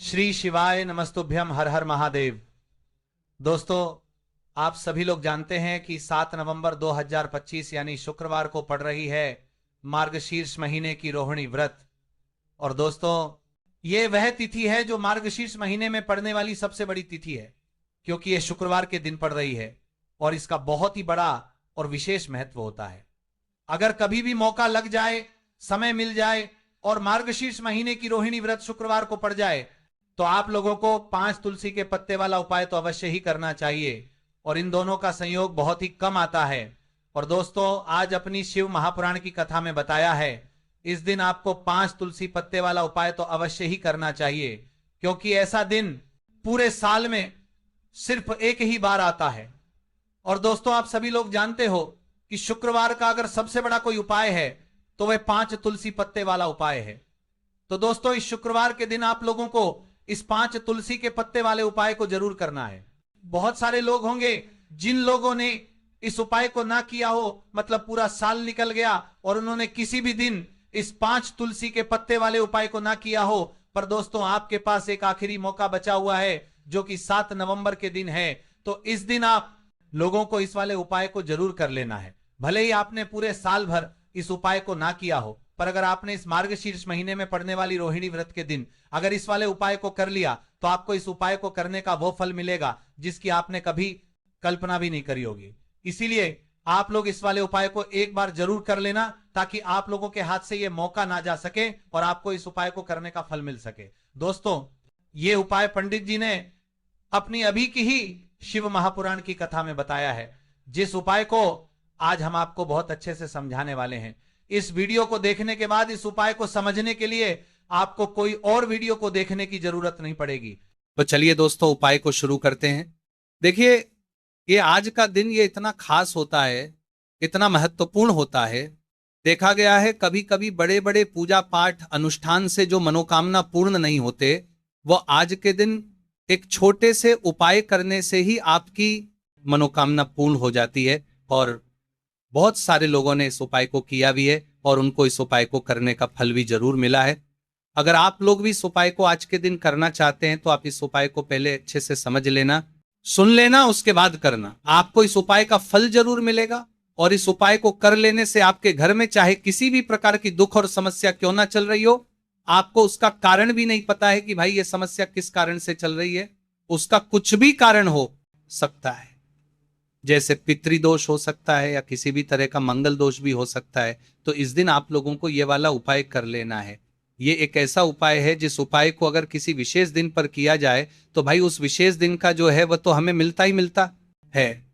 श्री शिवाय नमस्तुभ्यम, हर हर महादेव। दोस्तों, आप सभी लोग जानते हैं कि 7 नवंबर 2025 यानी शुक्रवार को पड़ रही है मार्गशीर्ष महीने की रोहिणी व्रत। और दोस्तों, ये वह तिथि है जो मार्गशीर्ष महीने में पड़ने वाली सबसे बड़ी तिथि है, क्योंकि ये शुक्रवार के दिन पड़ रही है और इसका बहुत ही बड़ा और विशेष महत्व होता है। अगर कभी भी मौका लग जाए, समय मिल जाए और मार्गशीर्ष महीने की रोहिणी व्रत शुक्रवार को पड़ जाए, तो आप लोगों को 5 तुलसी के पत्ते वाला उपाय तो अवश्य ही करना चाहिए। और इन दोनों का संयोग बहुत ही कम आता है। और दोस्तों, आज अपनी शिव महापुराण की कथा में बताया है, इस दिन आपको 5 तुलसी पत्ते वाला उपाय तो अवश्य ही करना चाहिए, क्योंकि ऐसा दिन पूरे साल में सिर्फ एक ही बार आता है। और दोस्तों, आप सभी लोग जानते हो कि शुक्रवार का अगर सबसे बड़ा कोई उपाय है तो वह 5 तुलसी पत्ते वाला उपाय है। तो दोस्तों, इस शुक्रवार के दिन आप लोगों को इस 5 तुलसी के पत्ते वाले उपाय को जरूर करना है। बहुत सारे लोग होंगे जिन लोगों ने इस उपाय को ना किया हो, मतलब पूरा साल निकल गया और उन्होंने किसी भी दिन इस 5 तुलसी के पत्ते वाले उपाय को ना किया हो। पर दोस्तों, आपके पास एक आखिरी मौका बचा हुआ है, जो कि 7 नवंबर के दिन है। तो इस दिन आप लोगों को इस वाले उपाय को जरूर कर लेना है। भले ही आपने पूरे साल भर इस उपाय को ना किया हो, पर अगर आपने इस मार्गशीर्ष महीने में पड़ने वाली रोहिणी व्रत के दिन अगर इस वाले उपाय को कर लिया, तो आपको इस उपाय को करने का वो फल मिलेगा जिसकी आपने कभी कल्पना भी नहीं करी होगी। इसीलिए आप लोग इस वाले उपाय को एक बार जरूर कर लेना, ताकि आप लोगों के हाथ से ये मौका ना जा सके और आपको इस उपाय को करने का फल मिल सके। दोस्तों, ये उपाय पंडित जी ने अपनी अभी की ही शिव महापुराण की कथा में बताया है, जिस उपाय को आज हम आपको बहुत अच्छे से समझाने वाले हैं। इस वीडियो को देखने के बाद इस उपाय को समझने के लिए आपको कोई और वीडियो को देखने की जरूरत नहीं पड़ेगी। तो चलिए दोस्तों, उपाय को शुरू करते हैं। देखिए, ये आज का दिन ये इतना खास होता है, इतना महत्वपूर्ण होता है। देखा गया है कभी कभी बड़े बड़े पूजा पाठ अनुष्ठान से जो मनोकामना पूर्ण नहीं होते, वो आज के दिन एक छोटे से उपाय करने से ही आपकी मनोकामना पूर्ण हो जाती है। और बहुत सारे लोगों ने इस उपाय को किया भी है और उनको इस उपाय को करने का फल भी जरूर मिला है। अगर आप लोग भी इस उपाय को आज के दिन करना चाहते हैं, तो आप इस उपाय को पहले अच्छे से समझ लेना, सुन लेना, उसके बाद करना। आपको इस उपाय का फल जरूर मिलेगा। और इस उपाय को कर लेने से आपके घर में चाहे किसी भी प्रकार की दुख और समस्या क्यों ना चल रही हो, आपको उसका कारण भी नहीं पता है कि भाई ये समस्या किस कारण से चल रही है, उसका कुछ भी कारण हो सकता है। जैसे पितृदोष हो सकता है या किसी भी तरह का मंगल दोष भी हो सकता है। तो इस दिन आप लोगों को ये वाला उपाय कर लेना है। ये एक ऐसा उपाय है जिस उपाय को अगर किसी विशेष दिन पर किया जाए, तो भाई उस विशेष दिन का जो है वह तो हमें मिलता ही मिलता है।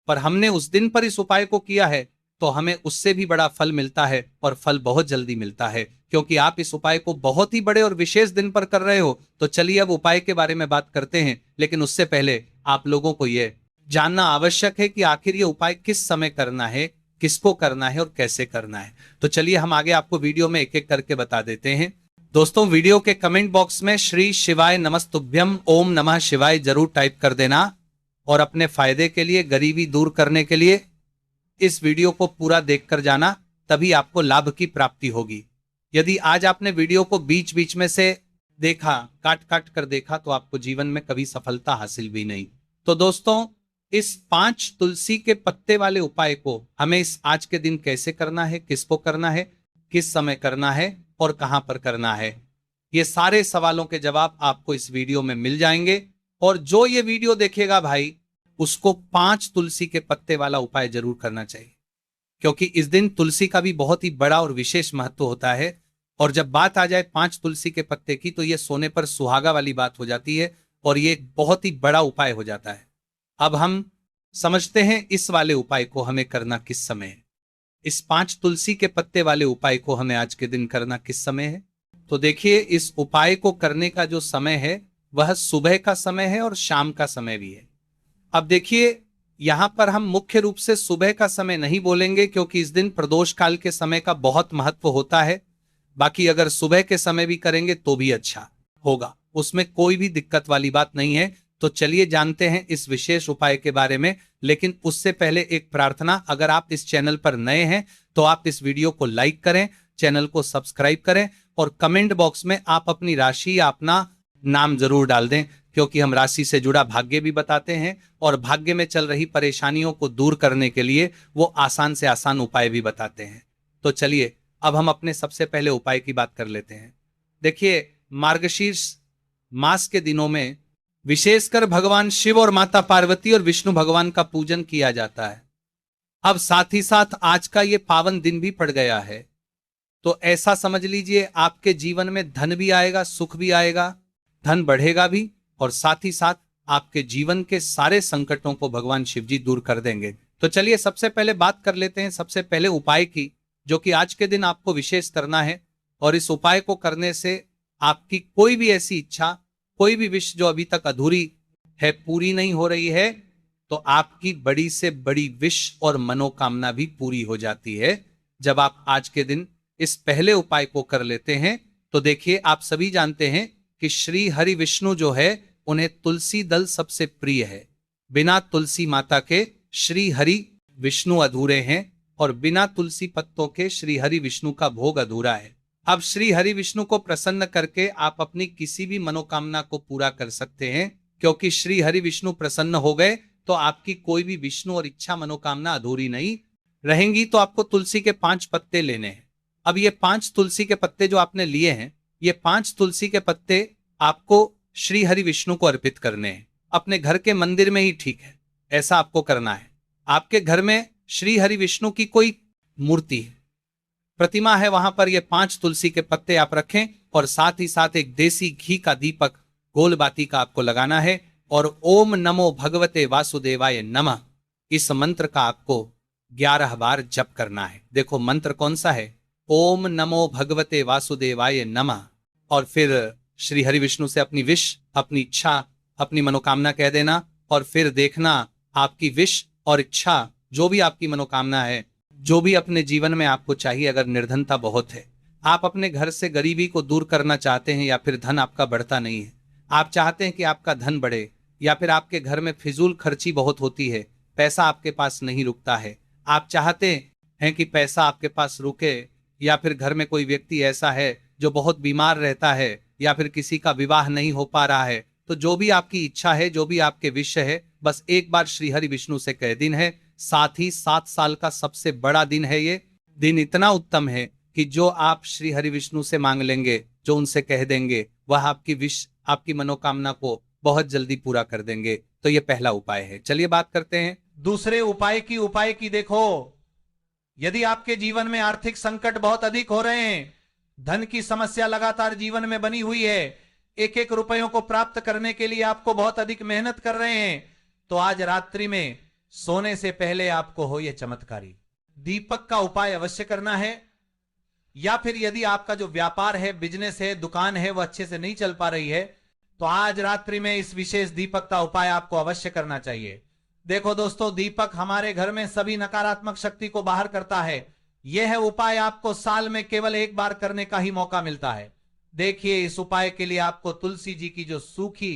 पर हमने उस दिन पर इस उपाय को किया है तो हमें उससे भी बड़ा फल मिलता है, और फल बहुत जल्दी मिलता है, क्योंकि आप इस उपाय को बहुत ही बड़े और विशेष दिन पर कर रहे हो। तो चलिए अब उपाय के बारे में बात करते हैं, लेकिन उससे पहले आप लोगों को यह जानना आवश्यक है कि आखिर ये उपाय किस समय करना है, किसको करना है और कैसे करना है। तो चलिए हम आगे आपको वीडियो में एक एक करके बता देते हैं। दोस्तों, वीडियो के कमेंट बॉक्स में श्री शिवाय नमस्तुभ्यम ओम नमः शिवाय जरूर टाइप कर देना। और अपने फायदे के लिए, गरीबी दूर करने के लिए इस वीडियो को पूरा देखकर जाना, तभी आपको लाभ की प्राप्ति होगी। यदि आज आपने वीडियो को बीच बीच में से देखा, काट काट कर देखा, तो आपको जीवन में कभी सफलता हासिल भी नहीं। तो दोस्तों, इस 5 तुलसी के पत्ते वाले उपाय को हमें इस आज के दिन कैसे करना है, किसको करना है, किस समय करना है और कहां पर करना है, ये सारे सवालों के जवाब आपको इस वीडियो में मिल जाएंगे। और जो ये वीडियो देखेगा भाई, उसको 5 तुलसी के पत्ते वाला उपाय जरूर करना चाहिए, क्योंकि इस दिन तुलसी का भी बहुत ही बड़ा और विशेष महत्व होता है। और जब बात आ जाए 5 तुलसी के पत्ते की, तो ये सोने पर सुहागा वाली बात हो जाती है और ये बहुत ही बड़ा उपाय हो जाता है। अब हम समझते हैं इस वाले उपाय को हमें करना किस समय है। इस 5 तुलसी के पत्ते वाले उपाय को हमें आज के दिन करना किस समय है। तो देखिए, इस उपाय को करने का जो समय है वह सुबह का समय है और शाम का समय भी है। अब देखिए, यहां पर हम मुख्य रूप से सुबह का समय नहीं बोलेंगे, क्योंकि इस दिन प्रदोष काल के समय का बहुत महत्व होता है। बाकी अगर सुबह के समय भी करेंगे तो भी अच्छा होगा, उसमें कोई भी दिक्कत वाली बात नहीं है। तो चलिए जानते हैं इस विशेष उपाय के बारे में। लेकिन उससे पहले एक प्रार्थना, अगर आप इस चैनल पर नए हैं तो आप इस वीडियो को लाइक करें, चैनल को सब्सक्राइब करें और कमेंट बॉक्स में आप अपनी राशि या अपना नाम जरूर डाल दें, क्योंकि हम राशि से जुड़ा भाग्य भी बताते हैं और भाग्य में चल रही परेशानियों को दूर करने के लिए वो आसान से आसान उपाय भी बताते हैं। तो चलिए अब हम अपने सबसे पहले उपाय की बात कर लेते हैं। देखिए, मार्गशीर्ष मास के दिनों में विशेषकर भगवान शिव और माता पार्वती और विष्णु भगवान का पूजन किया जाता है। अब साथ ही साथ आज का ये पावन दिन भी पड़ गया है, तो ऐसा समझ लीजिए आपके जीवन में धन भी आएगा, सुख भी आएगा, धन बढ़ेगा भी, और साथ ही साथ आपके जीवन के सारे संकटों को भगवान शिव जी दूर कर देंगे। तो चलिए सबसे पहले बात कर लेते हैं सबसे पहले उपाय की, जो कि आज के दिन आपको विशेष करना है। और इस उपाय को करने से आपकी कोई भी ऐसी इच्छा, कोई भी विश जो अभी तक अधूरी है, पूरी नहीं हो रही है, तो आपकी बड़ी से बड़ी विश और मनोकामना भी पूरी हो जाती है जब आप आज के दिन इस पहले उपाय को कर लेते हैं। तो देखिए, आप सभी जानते हैं कि श्री हरि विष्णु जो है उन्हें तुलसी दल सबसे प्रिय है। बिना तुलसी माता के श्री हरि विष्णु अधूरे हैं और बिना तुलसी पत्तों के श्री हरि विष्णु का भोग अधूरा है। अब श्री हरि विष्णु को प्रसन्न करके आप अपनी किसी भी मनोकामना को पूरा कर सकते हैं, क्योंकि श्री हरि विष्णु प्रसन्न हो गए तो आपकी कोई भी विष्णु और इच्छा मनोकामना अधूरी नहीं रहेंगी। तो आपको तुलसी के 5 पत्ते लेने हैं। अब ये 5 तुलसी के पत्ते जो आपने लिए हैं, ये 5 तुलसी के पत्ते आपको श्री हरि विष्णु को अर्पित करने हैं। अपने घर के मंदिर में ही ठीक है, ऐसा आपको करना है। आपके घर में श्री हरि विष्णु की कोई मूर्ति है, प्रतिमा है, वहां पर ये 5 तुलसी के पत्ते आप रखें और साथ ही साथ एक देसी घी का दीपक गोल बाती का आपको लगाना है और ओम नमो भगवते वासुदेवाय नमः इस मंत्र का आपको 11 बार जप करना है। देखो मंत्र कौन सा है, ओम नमो भगवते वासुदेवाय नमः। और फिर श्री हरि विष्णु से अपनी विश, अपनी इच्छा, अपनी मनोकामना कह देना और फिर देखना आपकी विश और इच्छा, जो भी आपकी मनोकामना है, जो भी अपने जीवन में आपको चाहिए, अगर निर्धनता बहुत है, आप अपने घर से गरीबी को दूर करना चाहते हैं, या फिर धन आपका बढ़ता नहीं है, आप चाहते हैं कि आपका धन बढ़े, या फिर आपके घर में फिजूल खर्ची बहुत होती है, पैसा आपके पास नहीं रुकता है, आप चाहते हैं कि पैसा आपके पास रुके, या फिर घर में कोई व्यक्ति ऐसा है जो बहुत बीमार रहता है, या फिर किसी का विवाह नहीं हो पा रहा है, तो जो भी आपकी इच्छा है, जो भी आपके विषय है, बस एक बार श्री हरि विष्णु से कह दिन है। साथ ही 7 साल का सबसे बड़ा दिन है। ये दिन इतना उत्तम है कि जो आप श्री हरि विष्णु से मांग लेंगे, जो उनसे कह देंगे, वह आपकी विश, आपकी मनोकामना को बहुत जल्दी पूरा कर देंगे। तो ये पहला उपाय है। चलिए बात करते हैं दूसरे उपाय की। देखो, यदि आपके जीवन में आर्थिक संकट बहुत अधिक हो रहे हैं, धन की समस्या लगातार जीवन में बनी हुई है, एक एक रुपयों को प्राप्त करने के लिए आपको बहुत अधिक मेहनत कर रहे हैं, तो आज रात्रि में सोने से पहले आपको हो यह चमत्कारी दीपक का उपाय अवश्य करना है। या फिर यदि आपका जो व्यापार है, बिजनेस है, दुकान है, वह अच्छे से नहीं चल पा रही है, तो आज रात्रि में इस विशेष दीपक का उपाय आपको अवश्य करना चाहिए। देखो दोस्तों, दीपक हमारे घर में सभी नकारात्मक शक्ति को बाहर करता है। यह उपाय आपको साल में केवल एक बार करने का ही मौका मिलता है। देखिए, इस उपाय के लिए आपको तुलसी जी की जो सूखी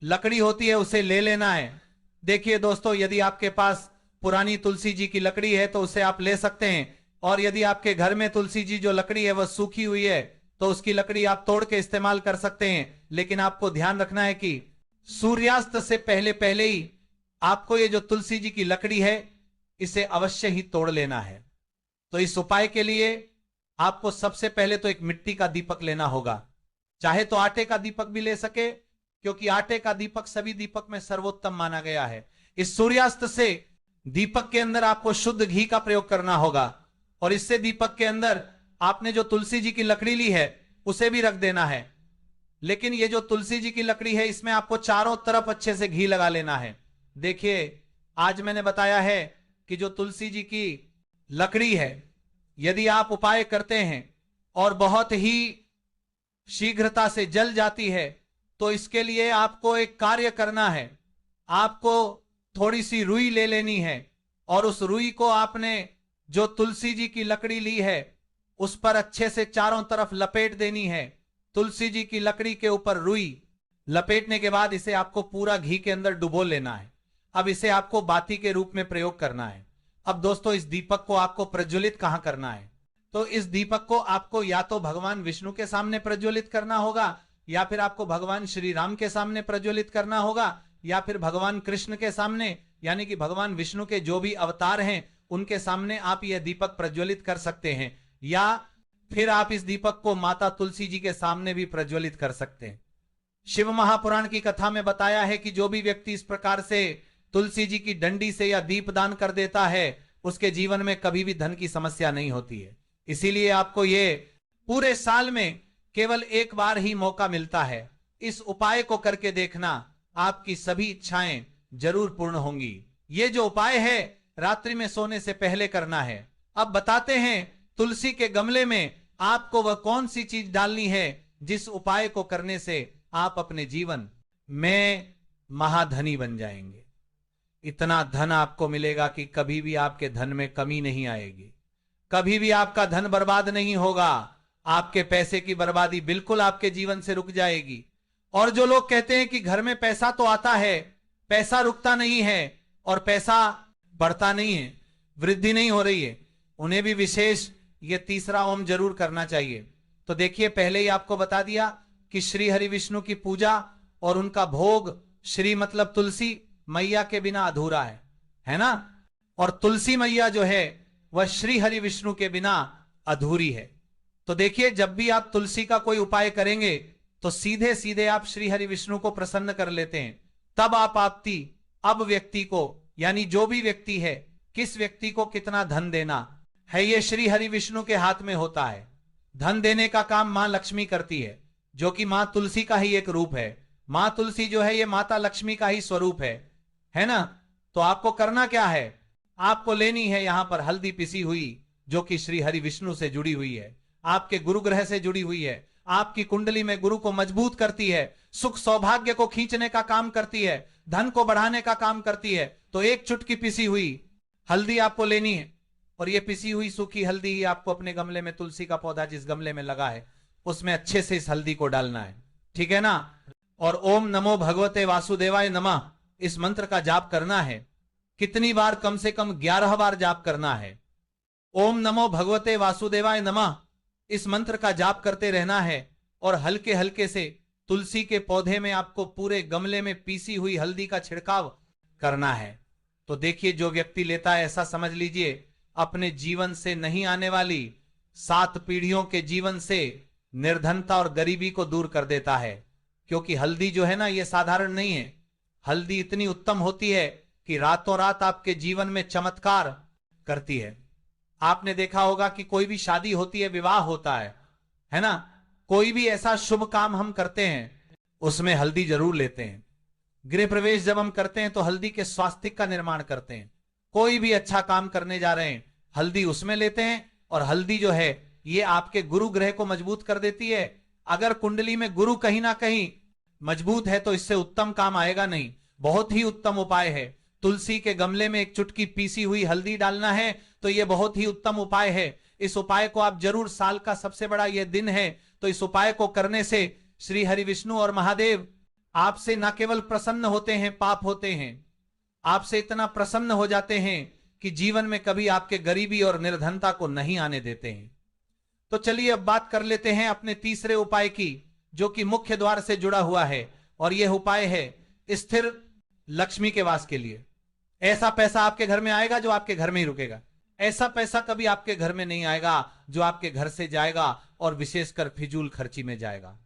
लकड़ी होती है उसे ले लेना है। देखिए दोस्तों, यदि आपके पास पुरानी तुलसी जी की लकड़ी है तो उसे आप ले सकते हैं, और यदि आपके घर में तुलसी जी जो लकड़ी है वह सूखी हुई है तो उसकी लकड़ी आप तोड़ के इस्तेमाल कर सकते हैं। लेकिन आपको ध्यान रखना है कि सूर्यास्त से पहले पहले ही आपको ये जो तुलसी जी की लकड़ी है इसे अवश्य ही तोड़ लेना है। तो इस उपाय के लिए आपको सबसे पहले तो एक मिट्टी का दीपक लेना होगा, चाहे तो आटे का दीपक भी ले सके, क्योंकि आटे का दीपक सभी दीपक में सर्वोत्तम माना गया है। इस सूर्यास्त से दीपक के अंदर आपको शुद्ध घी का प्रयोग करना होगा, और इससे दीपक के अंदर आपने जो तुलसी जी की लकड़ी ली है उसे भी रख देना है। लेकिन ये जो तुलसी जी की लकड़ी है इसमें आपको चारों तरफ अच्छे से घी लगा लेना है। देखिए, आज मैंने बताया है कि जो तुलसी जी की लकड़ी है, यदि आप उपाय करते हैं और बहुत ही शीघ्रता से जल जाती है, तो इसके लिए आपको एक कार्य करना है। आपको थोड़ी सी रुई ले लेनी है और उस रुई को आपने जो तुलसी जी की लकड़ी ली है उस पर अच्छे से चारों तरफ लपेट देनी है। तुलसी जी की लकड़ी के ऊपर रुई लपेटने के बाद इसे आपको पूरा घी के अंदर डुबो लेना है। अब इसे आपको बाती के रूप में प्रयोग करना है। अब दोस्तों, इस दीपक को आपको प्रज्वलित कहां करना है? तो इस दीपक को आपको या तो भगवान विष्णु के सामने प्रज्वलित करना होगा, या फिर आपको भगवान श्री राम के सामने प्रज्वलित करना होगा, या फिर भगवान कृष्ण के सामने, यानी कि भगवान विष्णु के जो भी अवतार हैं उनके सामने आप यह दीपक प्रज्वलित कर सकते हैं, या फिर आप इस दीपक को माता तुलसी जी के सामने भी प्रज्वलित कर सकते हैं। शिव महापुराण की कथा में बताया है कि जो भी व्यक्ति इस प्रकार से तुलसी जी की डंडी से या दीप दान कर देता है उसके जीवन में कभी भी धन की समस्या नहीं होती है। इसीलिए आपको ये पूरे साल में केवल एक बार ही मौका मिलता है। इस उपाय को करके देखना, आपकी सभी इच्छाएं जरूर पूर्ण होंगी। ये जो उपाय है रात्रि में सोने से पहले करना है। अब बताते हैं तुलसी के गमले में आपको वह कौन सी चीज डालनी है जिस उपाय को करने से आप अपने जीवन में महाधनी बन जाएंगे। इतना धन आपको मिलेगा कि कभी भी आपके धन में कमी नहीं आएगी, कभी भी आपका धन बर्बाद नहीं होगा। आपके पैसे की बर्बादी बिल्कुल आपके जीवन से रुक जाएगी। और जो लोग कहते हैं कि घर में पैसा तो आता है, पैसा रुकता नहीं है और पैसा बढ़ता नहीं है, वृद्धि नहीं हो रही है, उन्हें भी विशेष ये तीसरा ओम जरूर करना चाहिए। तो देखिए, पहले ही आपको बता दिया कि श्री हरि विष्णु की पूजा और उनका भोग, श्री मतलब तुलसी मैया के बिना अधूरा है ना। और तुलसी मैया जो है वह श्री हरि विष्णु के बिना अधूरी है। तो देखिए, जब भी आप तुलसी का कोई उपाय करेंगे तो सीधे सीधे आप श्री हरि विष्णु को प्रसन्न कर लेते हैं। तब आप आपती अब व्यक्ति को, यानी जो भी व्यक्ति है, किस व्यक्ति को कितना धन देना है, ये श्री हरि विष्णु के हाथ में होता है। धन देने का काम मां लक्ष्मी करती है, जो कि मां तुलसी का ही एक रूप है। मां तुलसी जो है ये माता लक्ष्मी का ही स्वरूप है ना। तो आपको करना क्या है, आपको लेनी है यहां पर हल्दी पिसी हुई, जो कि श्री हरि विष्णु से जुड़ी हुई है, आपके गुरु ग्रह से जुड़ी हुई है, आपकी कुंडली में गुरु को मजबूत करती है, सुख सौभाग्य को खींचने का काम करती है, धन को बढ़ाने का काम करती है। तो एक चुटकी पिसी हुई हल्दी आपको लेनी है, और ये पिसी हुई सूखी हल्दी ही आपको अपने गमले में, तुलसी का पौधा जिस गमले में लगा है उसमें अच्छे से इस हल्दी को डालना है, ठीक है ना। और ओम नमो भगवते वासुदेवाय नमः इस मंत्र का जाप करना है। कितनी बार? कम से कम 11 बार जाप करना है। ओम नमो भगवते वासुदेवाय नमः इस मंत्र का जाप करते रहना है। और हल्के हल्के से तुलसी के पौधे में आपको पूरे गमले में पीसी हुई हल्दी का छिड़काव करना है। तो देखिए, जो व्यक्ति लेता है, ऐसा समझ लीजिए अपने जीवन से नहीं आने वाली 7 पीढ़ियों के जीवन से निर्धनता और गरीबी को दूर कर देता है। क्योंकि हल्दी जो है ना, ये साधारण नहीं है। हल्दी इतनी उत्तम होती है कि रातों रात आपके जीवन में चमत्कार करती है। आपने देखा होगा कि कोई भी शादी होती है, विवाह होता है ना, कोई भी ऐसा शुभ काम हम करते हैं उसमें हल्दी जरूर लेते हैं। गृह प्रवेश जब हम करते हैं तो हल्दी के स्वास्तिक का निर्माण करते हैं। कोई भी अच्छा काम करने जा रहे हैं, हल्दी उसमें लेते हैं। और हल्दी जो है ये आपके गुरु ग्रह को मजबूत कर देती है। अगर कुंडली में गुरु कहीं ना कहीं मजबूत है तो इससे उत्तम काम आएगा नहीं। बहुत ही उत्तम उपाय है। तुलसी के गमले में एक चुटकी पीसी हुई हल्दी डालना है, तो यह बहुत ही उत्तम उपाय है। इस उपाय को आप जरूर, साल का सबसे बड़ा यह दिन है, तो इस उपाय को करने से श्री हरि विष्णु और महादेव आपसे न केवल प्रसन्न होते हैं, पाप होते हैं, आपसे इतना प्रसन्न हो जाते हैं कि जीवन में कभी आपके गरीबी और निर्धनता को नहीं आने देते हैं। तो चलिए अब बात कर लेते हैं अपने तीसरे उपाय की, जो कि मुख्य द्वार से जुड़ा हुआ है। और यह उपाय है स्थिर लक्ष्मी के वास के लिए। ऐसा पैसा आपके घर में आएगा जो आपके घर में ही रुकेगा। ऐसा पैसा कभी आपके घर में नहीं आएगा जो आपके घर से जाएगा और विशेषकर फिजूल खर्ची में जाएगा।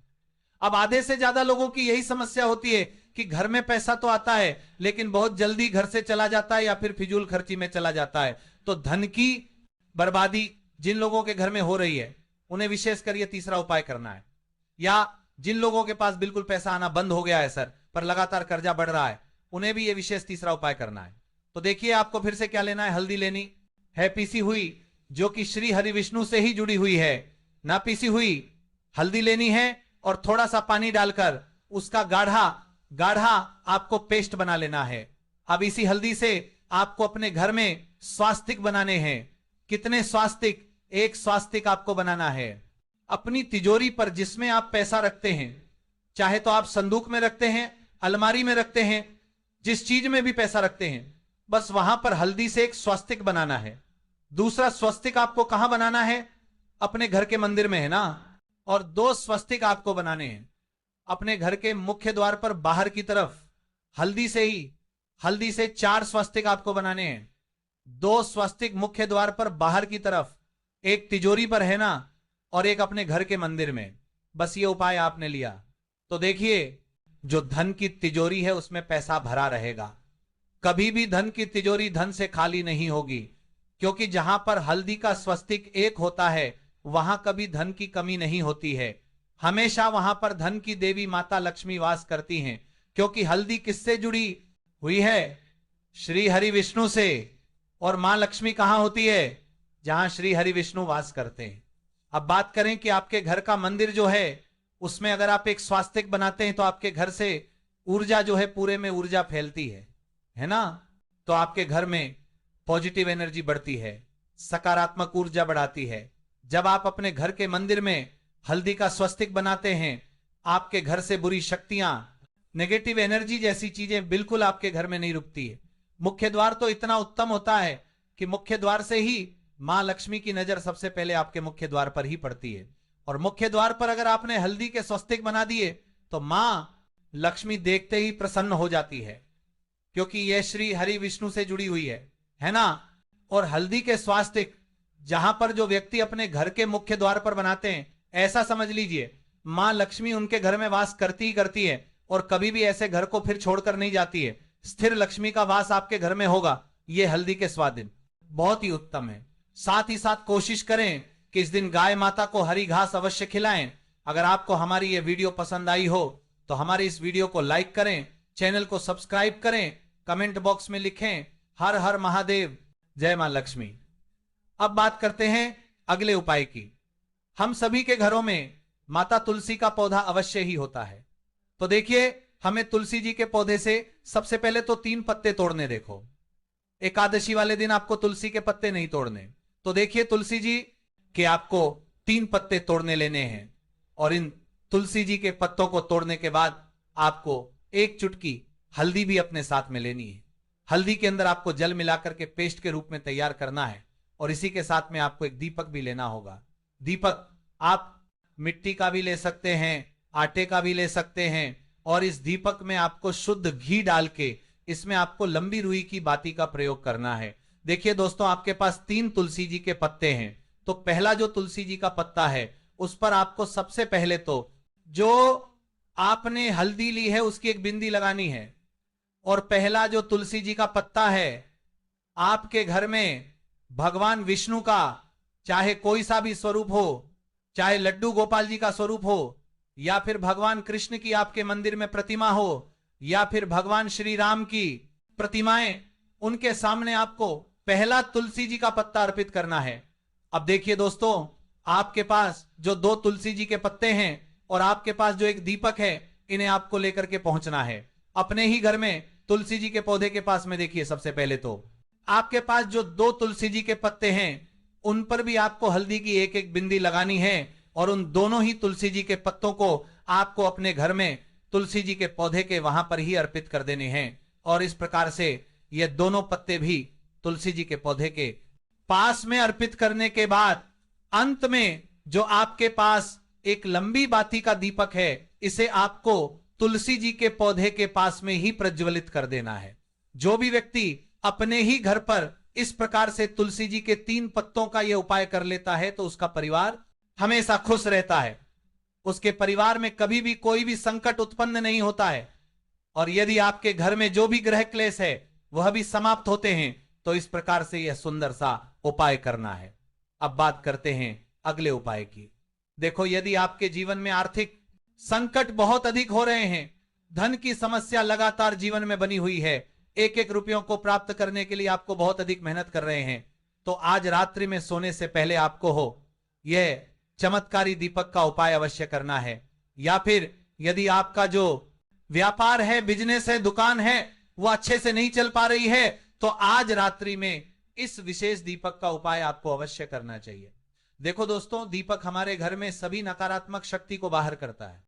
अब आधे से ज्यादा लोगों की यही समस्या होती है कि घर में पैसा तो आता है लेकिन बहुत जल्दी घर से चला जाता है या फिर फिजूल खर्ची में चला जाता है। तो धन की बर्बादी जिन लोगों के घर में हो रही है उन्हें विशेषकर ये तीसरा उपाय करना है। या जिन लोगों के पास बिल्कुल पैसा आना बंद हो गया है सर, पर लगातार कर्जा बढ़ रहा है, उन्हें भी ये विशेष तीसरा उपाय करना है। तो देखिए, आपको फिर से क्या लेना है, हल्दी लेनी है पीसी हुई, जो कि श्री हरि विष्णु से ही जुड़ी हुई है। ना पीसी हुई हल्दी लेनी है और थोड़ा सा पानी डालकर उसका गाढ़ा गाढ़ा आपको पेस्ट बना लेना है। अब इसी हल्दी से आपको अपने घर में स्वास्तिक बनाने हैं। कितने स्वास्तिक? 1 स्वास्तिक आपको बनाना है। अपनी तिजोरी पर जिसमें आप पैसा रखते हैं, चाहे तो आप संदूक में रखते हैं, अलमारी में रखते हैं, जिस चीज में भी पैसा रखते हैं, बस वहां पर हल्दी से एक स्वास्तिक बनाना है। दूसरा स्वस्तिक आपको कहां बनाना है? अपने घर के मंदिर में, है ना। और 2 स्वस्तिक आपको बनाने हैं। अपने घर के मुख्य द्वार पर बाहर की तरफ हल्दी से 4 स्वस्तिक आपको बनाने हैं। 2 स्वस्तिक मुख्य द्वार पर बाहर की तरफ, एक तिजोरी पर है ना, और एक अपने घर के मंदिर में। बस ये उपाय आपने लिया तो देखिए, जो धन की तिजोरी है उसमें पैसा भरा रहेगा। कभी भी धन की तिजोरी धन से खाली नहीं होगी, क्योंकि जहां पर हल्दी का स्वस्तिक एक होता है वहां कभी धन की कमी नहीं होती है। हमेशा वहां पर धन की देवी माता लक्ष्मी वास करती हैं, क्योंकि हल्दी किससे जुड़ी हुई है? श्री हरि विष्णु से। और मां लक्ष्मी कहां होती है? जहां श्री हरि विष्णु वास करते हैं। अब बात करें कि आपके घर का मंदिर जो है उसमें अगर आप एक स्वास्तिक बनाते हैं तो आपके घर से ऊर्जा जो है, पूरे में ऊर्जा फैलती है ना? तो आपके घर में पॉजिटिव एनर्जी बढ़ती है, सकारात्मक ऊर्जा बढ़ाती है। जब आप अपने घर के मंदिर में हल्दी का स्वस्तिक बनाते हैं, आपके घर से बुरी शक्तियां, नेगेटिव एनर्जी जैसी चीजें बिल्कुल आपके घर में नहीं रुकती है। मुख्य द्वार तो इतना उत्तम होता है कि मुख्य द्वार से ही मां लक्ष्मी की नजर सबसे पहले आपके मुख्य द्वार पर ही पड़ती है। और मुख्य द्वार पर अगर आपने हल्दी के स्वस्तिक बना दिए तो मां लक्ष्मी देखते ही प्रसन्न हो जाती है, क्योंकि यह श्री हरि विष्णु से जुड़ी हुई है ना? और हल्दी के स्वास्तिक जहां पर जो व्यक्ति अपने घर के मुख्य द्वार पर बनाते हैं, ऐसा समझ लीजिए मां लक्ष्मी उनके घर में वास करती ही करती है, और कभी भी ऐसे घर को फिर छोड़कर नहीं जाती है। स्थिर लक्ष्मी का वास आपके घर में होगा। ये हल्दी के स्वादिन बहुत ही उत्तम है। साथ ही साथ कोशिश करें कि इस दिन गाय माता को हरी घास अवश्य खिलाएं। अगर आपको हमारी ये वीडियो पसंद आई हो तो हमारी इस वीडियो को लाइक करें, चैनल को सब्सक्राइब करें, कमेंट बॉक्स में लिखें हर हर महादेव, जय मां लक्ष्मी। अब बात करते हैं अगले उपाय की। हम सभी के घरों में माता तुलसी का पौधा अवश्य ही होता है। तो देखिए, हमें तुलसी जी के पौधे से सबसे पहले तो 3 पत्ते तोड़ने। देखो, एकादशी वाले दिन आपको तुलसी के पत्ते नहीं तोड़ने। तो देखिए, तुलसी जी के आपको 3 पत्ते तोड़ने लेने हैं, और इन तुलसी जी के पत्तों को तोड़ने के बाद आपको 1 चुटकी हल्दी भी अपने साथ में लेनी है। हल्दी के अंदर आपको जल मिलाकर के पेस्ट के रूप में तैयार करना है, और इसी के साथ में आपको एक दीपक भी लेना होगा। दीपक आप मिट्टी का भी ले सकते हैं, आटे का भी ले सकते हैं, और इस दीपक में आपको शुद्ध घी डाल के इसमें आपको लंबी रुई की बाती का प्रयोग करना है। देखिए दोस्तों, आपके पास 3 तुलसी जी के पत्ते हैं, तो पहला जो तुलसी जी का पत्ता है उस पर आपको सबसे पहले तो जो आपने हल्दी ली है उसकी एक बिंदी लगानी है। और पहला जो तुलसी जी का पत्ता है, आपके घर में भगवान विष्णु का चाहे कोई सा भी स्वरूप हो, चाहे लड्डू गोपाल जी का स्वरूप हो, या फिर भगवान कृष्ण की आपके मंदिर में प्रतिमा हो, या फिर भगवान श्री राम की प्रतिमाएं, उनके सामने आपको पहला तुलसी जी का पत्ता अर्पित करना है। अब देखिए दोस्तों, आपके पास जो 2 तुलसी जी के पत्ते हैं और आपके पास जो एक दीपक है, इन्हें आपको लेकर के पहुंचना है अपने ही घर में तुलसी जी के पौधे के पास में। देखिए, सबसे पहले तो आपके पास जो 2 तुलसी जी के पत्ते हैं उन पर भी आपको हल्दी की एक एक बिंदी लगानी है, और उन दोनों ही तुलसी जी के पत्तों को आपको अपने घर में तुलसी जी के पौधे के वहां पर ही अर्पित कर देने हैं। और इस प्रकार से ये दोनों पत्ते भी तुलसी जी के पौधे के पास में अर्पित करने के बाद अंत में जो आपके पास एक लंबी बाती का दीपक है, इसे आपको तुलसी जी के पौधे के पास में ही प्रज्वलित कर देना है। जो भी व्यक्ति अपने ही घर पर इस प्रकार से तुलसी जी के 3 पत्तों का यह उपाय कर लेता है तो उसका परिवार हमेशा खुश रहता है। उसके परिवार में कभी भी कोई भी संकट उत्पन्न नहीं होता है, और यदि आपके घर में जो भी ग्रह क्लेश है वह भी समाप्त होते हैं। तो इस प्रकार से यह सुंदर सा उपाय करना है। अब बात करते हैं अगले उपाय की। देखो, यदि आपके जीवन में आर्थिक संकट बहुत अधिक हो रहे हैं, धन की समस्या लगातार जीवन में बनी हुई है, एक एक रुपयों को प्राप्त करने के लिए आपको बहुत अधिक मेहनत कर रहे हैं, तो आज रात्रि में सोने से पहले आपको हो यह चमत्कारी दीपक का उपाय अवश्य करना है। या फिर यदि आपका जो व्यापार है, बिजनेस है, दुकान है, वो अच्छे से नहीं चल पा रही है, तो आज रात्रि में इस विशेष दीपक का उपाय आपको अवश्य करना चाहिए। देखो दोस्तों, दीपक हमारे घर में सभी नकारात्मक शक्ति को बाहर करता है।